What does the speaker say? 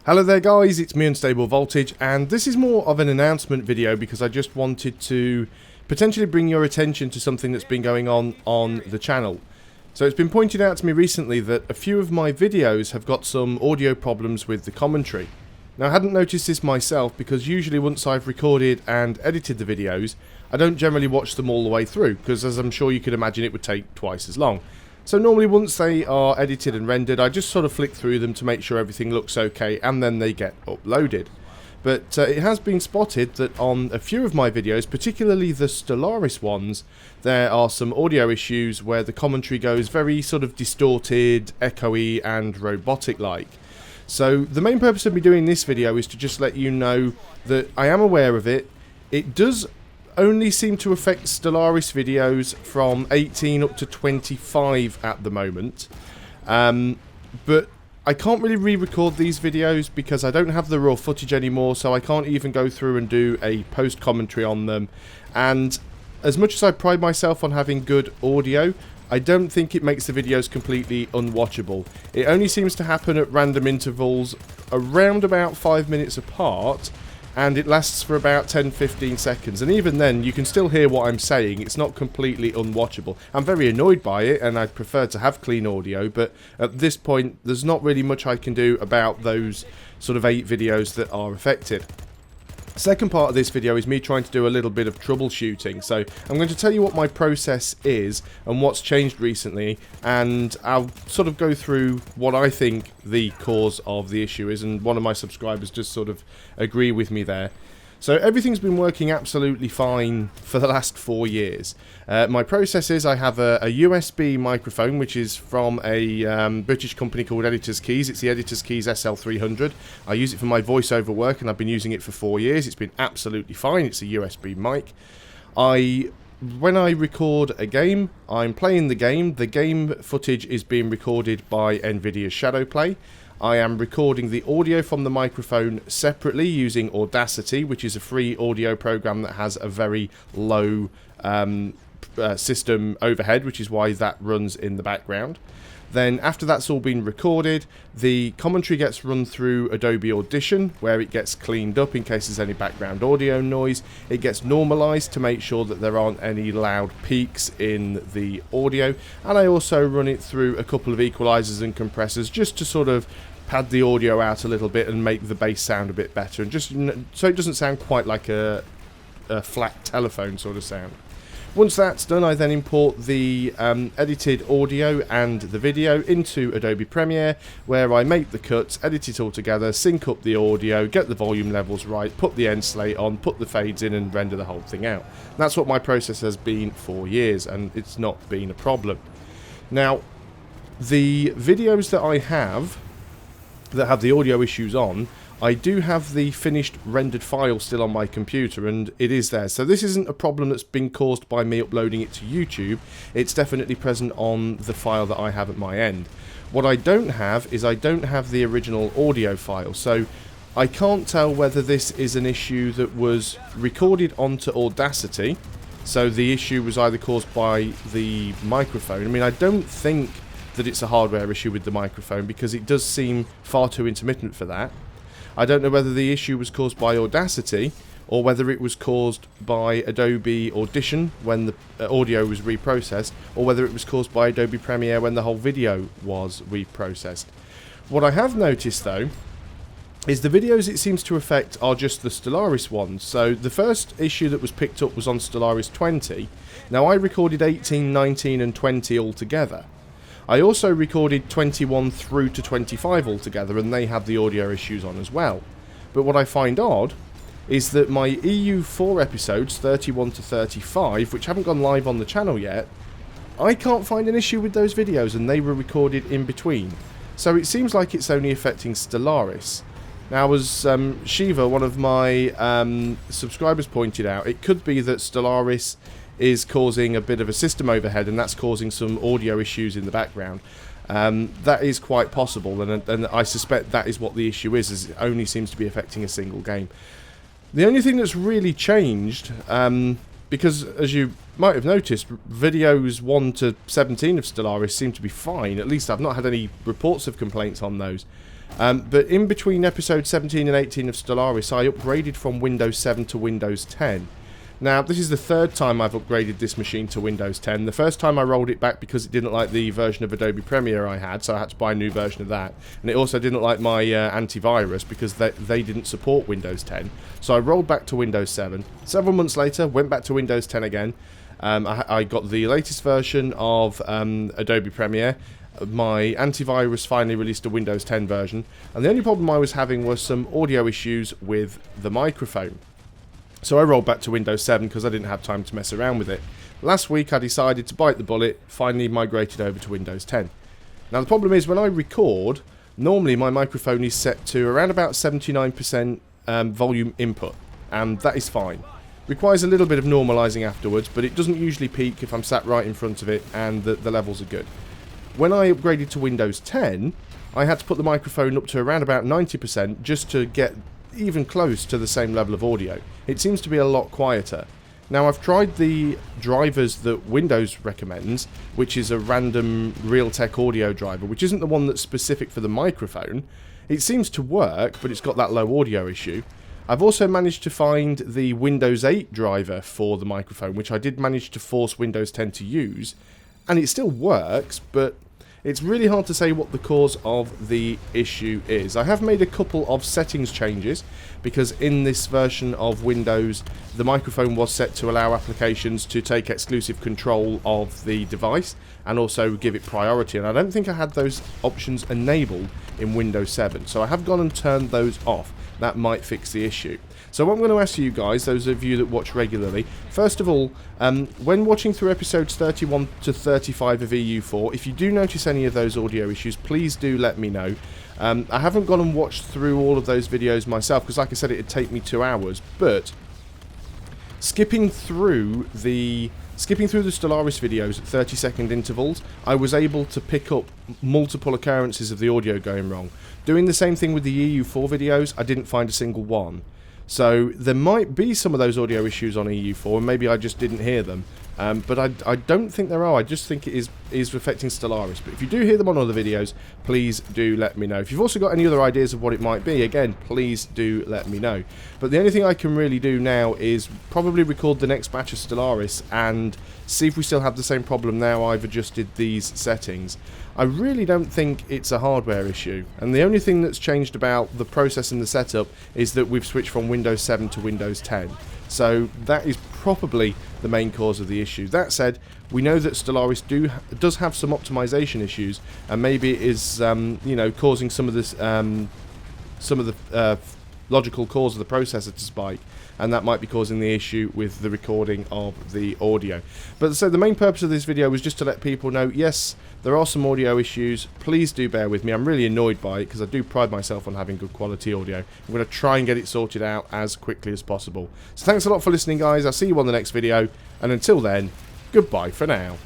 Hello there guys, it's me Unstable Voltage, and this is more of an announcement video because I just wanted to potentially bring your attention to something that's been going on the channel. So it's been pointed out to me recently that a few of my videos have got some audio problems with the commentary. Now I hadn't noticed this myself because usually once I've recorded and edited the videos, I don't generally watch them all the way through because, as I'm sure you could imagine, it would take twice as long. So normally once they are edited and rendered, I just sort of flick through them to make sure everything looks okay, and then they get uploaded. But it has been spotted that on a few of my videos, particularly the Stellaris ones, there are some audio issues where the commentary goes very sort of distorted, echoey and robotic-like. So the main purpose of me doing this video is to just let you know that I am aware of it. It does only seem to affect Stellaris videos from 18 up to 25 at the moment. But I can't really re-record these videos because I don't have the raw footage anymore, so I can't even go through and do a post-commentary on them. And as much as I pride myself on having good audio, I don't think it makes the videos completely unwatchable. It only seems to happen at random intervals around about 5 minutes apart, and it lasts for about 10-15 seconds, and even then you can still hear what I'm saying. It's not completely unwatchable. I'm very annoyed by it and I'd prefer to have clean audio, but at this point there's not really much I can do about those sort of 8 videos that are affected. Second part of this video is me trying to do a little bit of troubleshooting. So I'm going to tell you what my process is and what's changed recently, and I'll sort of go through what I think the cause of the issue is, and one of my subscribers just sort of agree with me there. So everything's been working absolutely fine for the last 4 years. My process is I have a USB microphone, which is from a British company called Editor's Keys. It's the Editor's Keys SL300. I use it for my voiceover work, and I've been using it for 4 years. It's been absolutely fine. It's a USB mic. When I record a game, I'm playing the game footage is being recorded by NVIDIA's Shadowplay. I am recording the audio from the microphone separately using Audacity, which is a free audio program that has a very low system overhead, which is why that runs in the background. Then after that's all been recorded, the commentary gets run through Adobe Audition, where it gets cleaned up in case there's any background audio noise. It gets normalized to make sure that there aren't any loud peaks in the audio. And I also run it through a couple of equalizers and compressors just to sort of pad the audio out a little bit and make the bass sound a bit better, and just so it doesn't sound quite like a flat telephone sort of sound. Once that's done, I then import the edited audio and the video into Adobe Premiere, where I make the cuts, edit it all together, sync up the audio, get the volume levels right, put the end slate on, put the fades in, and render the whole thing out. That's what my process has been for years, and it's not been a problem. Now, the videos that I have that have the audio issues on, I do have the finished rendered file still on my computer, and it is there. So this isn't a problem that's been caused by me uploading it to YouTube. It's definitely present on the file that I have at my end. What I don't have is I don't have the original audio file, so I can't tell whether this is an issue that was recorded onto Audacity, so the issue was either caused by the microphone. I mean, I don't think that it's a hardware issue with the microphone because it does seem far too intermittent for that. I don't know whether the issue was caused by Audacity or whether it was caused by Adobe Audition when the audio was reprocessed, or whether it was caused by Adobe Premiere when the whole video was reprocessed. What I have noticed though is the videos it seems to affect are just the Stellaris ones. So the first issue that was picked up was on Stellaris 20. Now I recorded 18, 19 and 20 all together. I also recorded 21 through to 25 altogether, and they had the audio issues on as well. But what I find odd is that my EU4 episodes, 31 to 35, which haven't gone live on the channel yet, I can't find an issue with those videos, and they were recorded in between. So it seems like it's only affecting Stellaris. Now, as Shiva, one of my subscribers, pointed out, it could be that Stellaris is causing a bit of a system overhead, and that's causing some audio issues in the background. That is quite possible, and I suspect that is what the issue is it only seems to be affecting a single game. The only thing that's really changed, because as you might have noticed, videos 1 to 17 of Stellaris seem to be fine. At least I've not had any reports of complaints on those. But in between episode 17 and 18 of Stellaris, I upgraded from Windows 7 to Windows 10. Now, this is the third time I've upgraded this machine to Windows 10. The first time I rolled it back because it didn't like the version of Adobe Premiere I had, so I had to buy a new version of that. And it also didn't like my antivirus because they didn't support Windows 10. So I rolled back to Windows 7. Several months later, went back to Windows 10 again. I got the latest version of Adobe Premiere. My antivirus finally released a Windows 10 version. And the only problem I was having was some audio issues with the microphone. So I rolled back to Windows 7 because I didn't have time to mess around with it. Last week I decided to bite the bullet, finally migrated over to Windows 10. Now the problem is when I record, normally my microphone is set to around about 79% volume input, and that is fine. Requires a little bit of normalising afterwards, but it doesn't usually peak if I'm sat right in front of it and the levels are good. When I upgraded to Windows 10, I had to put the microphone up to around about 90% just to get even close to the same level of audio. It seems to be a lot quieter. Now I've tried the drivers that Windows recommends, which is a random Realtek audio driver, which isn't the one that's specific for the microphone. It seems to work, but it's got that low audio issue. I've also managed to find the Windows 8 driver for the microphone, which I did manage to force Windows 10 to use, and it still works, but it's really hard to say what the cause of the issue is. I have made a couple of settings changes because in this version of Windows the microphone was set to allow applications to take exclusive control of the device and also give it priority, and I don't think I had those options enabled in Windows 7, so I have gone and turned those off. That might fix the issue. So what I'm going to ask you guys, those of you that watch regularly, first of all, when watching through episodes 31 to 35 of EU4, if you do notice any of those audio issues, please do let me know. I haven't gone and watched through all of those videos myself, because like I said, it'd take me 2 hours, but skipping through the Stellaris videos at 30-second intervals, I was able to pick up multiple occurrences of the audio going wrong. Doing the same thing with the EU4 videos, I didn't find a single one. So there might be some of those audio issues on EU4, and maybe I just didn't hear them. But I don't think there are. I just think it is affecting Stellaris. But if you do hear them on other videos, please do let me know. If you've also got any other ideas of what it might be, again, please do let me know. But the only thing I can really do now is probably record the next batch of Stellaris and see if we still have the same problem now I've adjusted these settings. I really don't think it's a hardware issue, and the only thing that's changed about the process and the setup is that we've switched from Windows 7 to Windows 10. So that is probably the main cause of the issue. That said, we know that Stellaris does have some optimization issues, and maybe it is causing some of this logical cause of the processor to spike, and that might be causing the issue with the recording of the audio. But so the main purpose of this video was just to let people know, yes, there are some audio issues. Please do bear with me. I'm really annoyed by it because I do pride myself on having good quality audio. I'm going to try and get it sorted out as quickly as possible. So thanks a lot for listening, guys. I'll see you on the next video, and until then, goodbye for now.